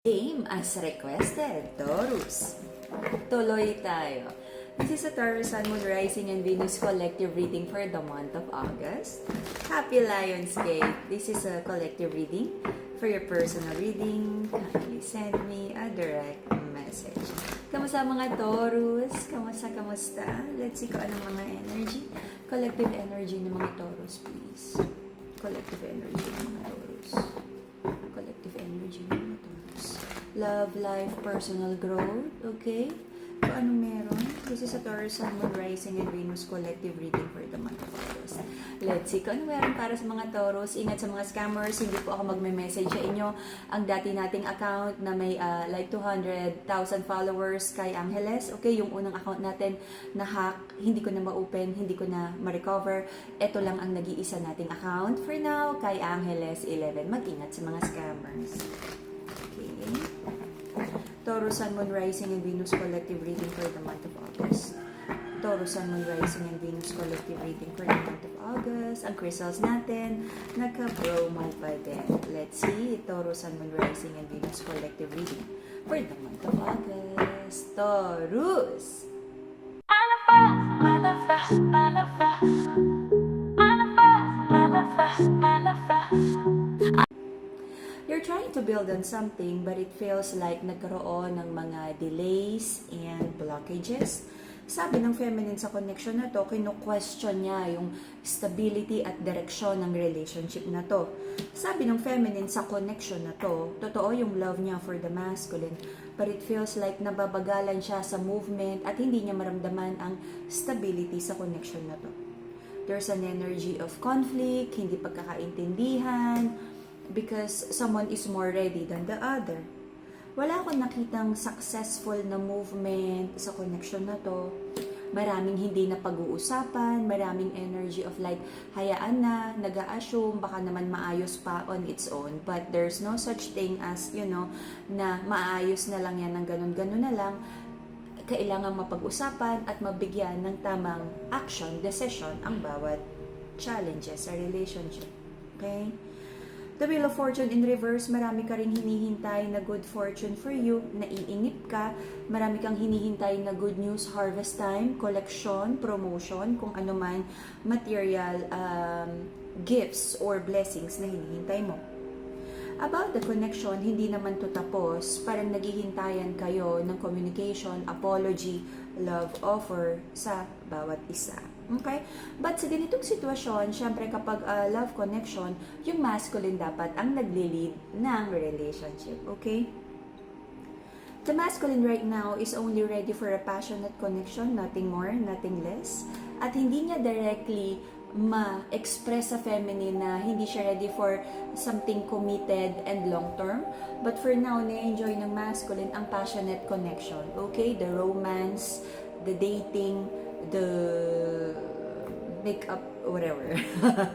Game as requested, Taurus. Tuloy tayo. This is a Taurus Sun, Moon, Rising, and Venus collective reading for the month of August. Happy Lionsgate! This is a collective reading. For your personal reading, kindly send me a direct message. Kamusta mga Taurus? Kamusta? Let's see kung anong mga energy. Collective energy ng mga Taurus, please. Collective energy ng mga Taurus. Collective energy ng mga Taurus. Love, life, personal growth, okay? Kung anong meron? This is a Taurus, Sun, Moon, Rising, and Venus collective reading for the month of August. Let's see kung ano meron para sa mga Taurus. Ingat sa mga scammers, hindi po ako magme-message sa inyo. Ang dati nating account na may like 200,000 followers kay Angeles, okay? Yung unang account natin na hack, hindi ko na ma-open, hindi ko na ma-recover. Ito lang ang nag-iisa nating account for now kay Angeles 11. Mag-ingat sa mga scammers. Okay. Taurus, Sun, Moon, Rising, and Venus collective reading for the month of August. Taurus, Sun, Moon, Rising, and Venus collective reading for the month of August. Ang crystals natin, naka-bromo pa din. Let's see, Taurus, Sun, Moon, Rising, and Venus collective reading for the month of August. Taurus! Manifest, manifest, manifest, manifest, manifest. You're trying to build on something but it feels like nagkaroon ng mga delays and blockages. Sabi ng feminine sa connection na to, kino-question niya yung stability at direksyon ng relationship na to. Sabi ng feminine sa connection na to, totoo yung love niya for the masculine, but it feels like nababagalan siya sa movement at hindi niya maramdaman ang stability sa connection na to. There's an energy of conflict, hindi pagkakaintindihan, because someone is more ready than the other. Wala akong nakitang successful na movement sa connection na to. Maraming hindi na pag-uusapan, maraming energy of like, hayaan na, nag-a-assume, baka naman maayos pa on its own. But there's no such thing as, na maayos na lang yan ng ganun-ganun na lang. Kailangang mapag-usapan at mabigyan ng tamang action, decision ang bawat challenges sa relationship. Okay? The Wheel of Fortune in reverse, marami ka rin hinihintay na good fortune for you, naiinip ka, marami kang hinihintay na good news, harvest time, collection, promotion, kung ano man material gifts or blessings na hinihintay mo. About the connection, hindi naman to tapos, parang naghihintayan kayo ng communication, apology, love offer sa bawat isa. Okay? But sa ganitong sitwasyon, syempre kapag love connection, yung masculine dapat ang nagli-lead ng relationship. Okay? The masculine right now is only ready for a passionate connection, nothing more, nothing less. At hindi niya directly ma-express sa feminine na hindi siya ready for something committed and long-term. But for now, na-enjoy ng masculine ang passionate connection. Okay? The romance, the dating, the make-up, whatever.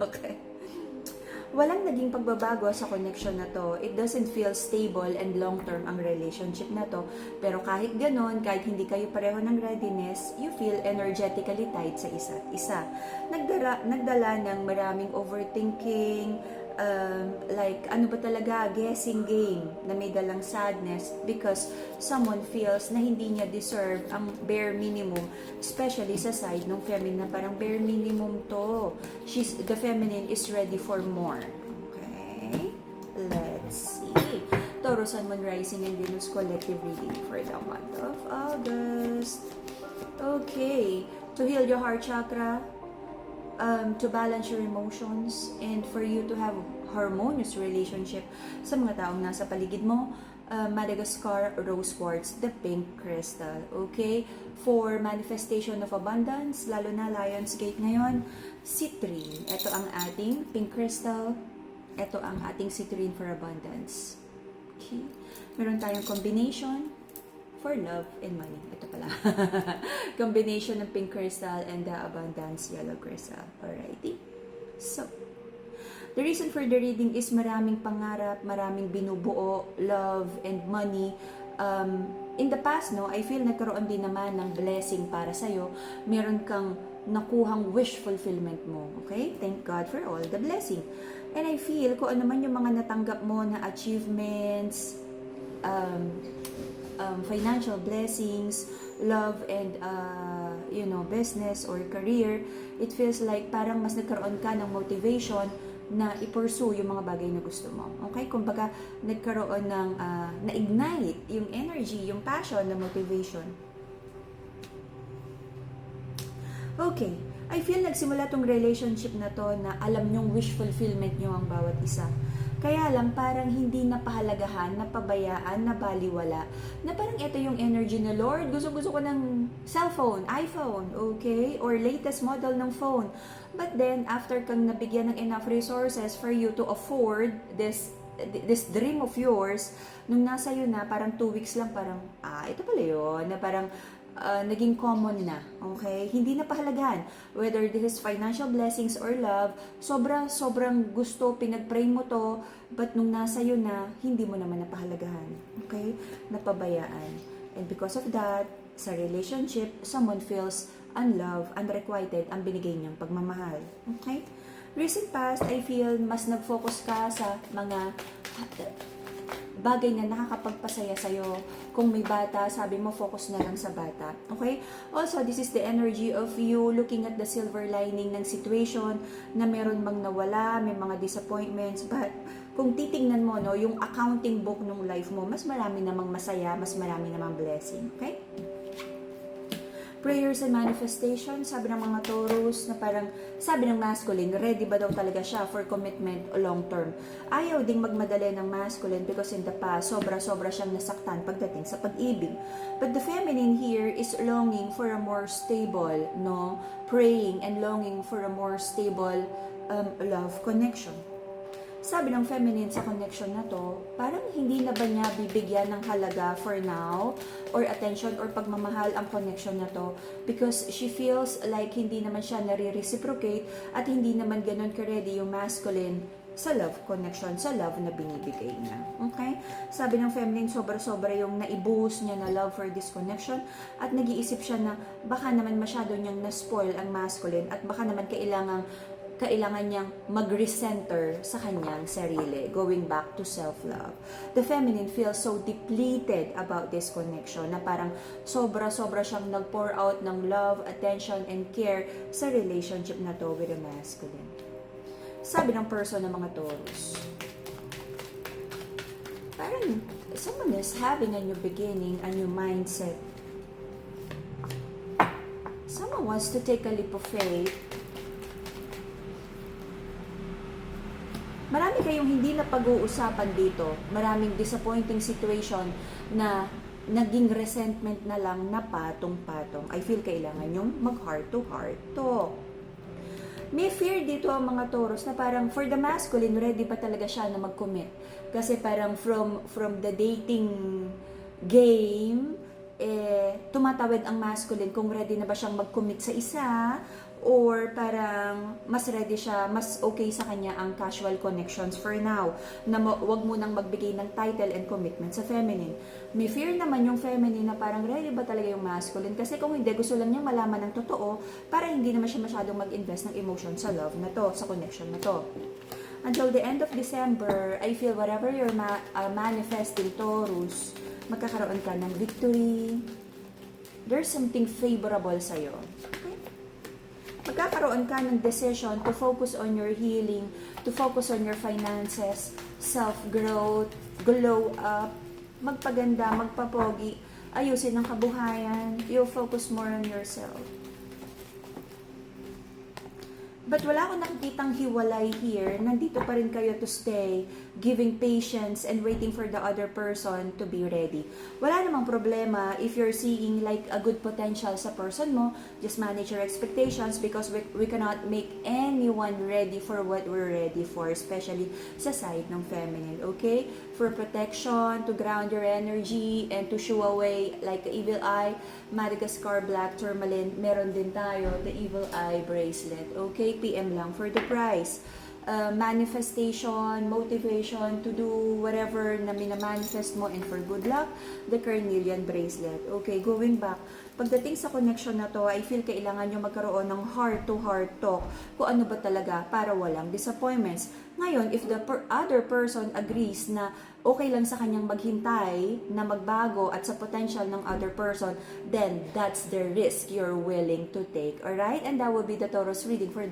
Okay? Walang naging pagbabago sa connection na to. It doesn't feel stable and long-term ang relationship na to. Pero kahit ganon, kahit hindi kayo pareho ng readiness, you feel energetically tied sa isa't isa. Nagdala ng maraming overthinking, like ano ba talaga, guessing game na may dalang sadness because someone feels na hindi niya deserve ang bare minimum, especially sa side ng feminine na parang bare minimum to. The feminine is ready for more. Okay? Let's see. Taurus, Sun, Moon, Rising, and Venus collective reading for the month of August. Okay. To heal your heart chakra, to balance your emotions, and for you to have harmonious relationship sa mga taong nasa paligid mo, Madagascar Rose Quartz, the pink crystal. Okay? For manifestation of abundance, lalo na Lionsgate ngayon, citrine. Ito ang ating pink crystal. Ito ang ating citrine for abundance. Okay? Meron tayong combination for love and money. Ito pala. Combination ng pink crystal and the abundance yellow crystal. Alrighty? So, the reason for the reading is maraming pangarap, maraming binubuo, love and money. In the past, I feel nagkaroon din naman ng blessing para sa'yo. Meron kang nakuhang wish fulfillment mo. Okay? Thank God for all the blessing. And I feel kung ano man yung mga natanggap mo na achievements, financial blessings, love and business or career, it feels like parang mas nagkaroon ka ng motivation na i-pursue yung mga bagay na gusto mo. Okay? Kumbaga, nagkaroon ng na-ignite yung energy, yung passion, na motivation. Okay. I feel nagsimula tong relationship na to na alam nyong wish fulfillment nyo ang bawat isa. Kaya lang parang hindi napahalagahan, napabayaan, nabaliwala. Na parang ito yung energy na, Lord, gusto ko ng cellphone, iPhone, okay? Or latest model ng phone. But then, after kang nabigyan ng enough resources for you to afford this dream of yours, nung nasa yun na, parang 2 weeks lang, parang, ito pala yun, na parang, naging common na, okay? Hindi na pahalagahan. Whether this is financial blessings or love, sobrang gusto, pinag-pray mo to, but nung nasa iyo na, hindi mo naman napahalagahan, okay? Napabayaan. And because of that, sa relationship, someone feels unloved, unrequited ang binigay niyang pagmamahal, okay? Recent past, I feel mas nag-focus ka sa mga bagay na nakakapagpasaya sa'yo. Kung may bata, sabi mo, focus na lang sa bata. Okay? Also, this is the energy of you looking at the silver lining ng situation na meron mang nawala, may mga disappointments, but kung titingnan mo, no, yung accounting book ng life mo, mas marami namang masaya, mas marami namang blessing. Okay? Prayers and manifestation, sabi ng mga Taurus na parang, sabi ng masculine, ready ba daw talaga siya for commitment o long term. Ayaw ding magmadali ng masculine because in the past, sobra-sobra siyang nasaktan pagdating sa pag-ibig. But the feminine here is longing for a more stable, no, praying and longing for a more stable love connection. Sabi ng feminine sa connection na to, parang hindi na ba niya bibigyan ng halaga for now or attention or pagmamahal ang connection na to because she feels like hindi naman siya nare-reciprocate at hindi naman ganun ka-ready yung masculine sa love connection, sa love na binibigay niya. Okay? Sabi ng feminine, sobra-sobra yung naibuhos niya na love for this connection at nag-iisip siya na baka naman masyado niyang na-spoil ang masculine at baka naman kailangan niyang mag-recenter sa kanyang sarili, going back to self-love. The feminine feels so depleted about this connection na parang sobra-sobra siyang nag-pour out ng love, attention, and care sa relationship na to with the masculine. Sabi ng person ng mga Taurus, parang someone is having a new beginning, a new mindset. Someone wants to take a leap of faith. Marami kayong hindi na pag-uusapan dito. Maraming disappointing situation na naging resentment na lang na patong-patong. I feel kailangan yung mag-heart-to-heart talk. May fear dito ang mga Taurus na parang for the masculine, ready ba talaga siya na mag-commit? Kasi parang from the dating game, tumatawid ang masculine kung ready na ba siyang mag-commit sa isa or parang mas ready siya, mas okay sa kanya ang casual connections for now, na wag mo nang magbigay ng title and commitment sa feminine. May fear naman yung feminine na parang ready ba talaga yung masculine kasi kung hindi, gusto lang niya malaman ng totoo para hindi naman siya masyadong mag-invest ng emotion sa love na to, sa connection na to. Until the end of December, I feel whatever you're manifesting, Taurus, magkakaroon ka ng victory. There's something favorable sa'yo. Okay? Magkakaroon ka ng decision to focus on your healing, to focus on your finances, self-growth, glow up, magpaganda, magpapogi, ayusin ang kabuhayan, you'll focus more on yourself. But wala akong nakikitang hiwalay here. Nandito pa rin kayo to stay, giving patience and waiting for the other person to be ready. Wala namang problema if you're seeing like a good potential sa person mo. Just manage your expectations because we cannot make anyone ready for what we're ready for, especially sa side ng feminine, okay? For protection, to ground your energy, and to shoo away like the evil eye, Madagascar Black Tourmaline, meron din tayo, the evil eye bracelet, okay? PM lang for the price. Manifestation, motivation to do whatever na minamanifest mo, and for good luck, the carnelian bracelet. Okay, going back, pagdating sa connection na to, I feel kailangan nyo magkaroon ng heart-to-heart talk kung ano ba talaga para walang disappointments. Ngayon, if the other person agrees na okay lang sa kanyang maghintay na magbago at sa potential ng other person, then that's the risk you're willing to take. Alright? And that will be the Taurus reading for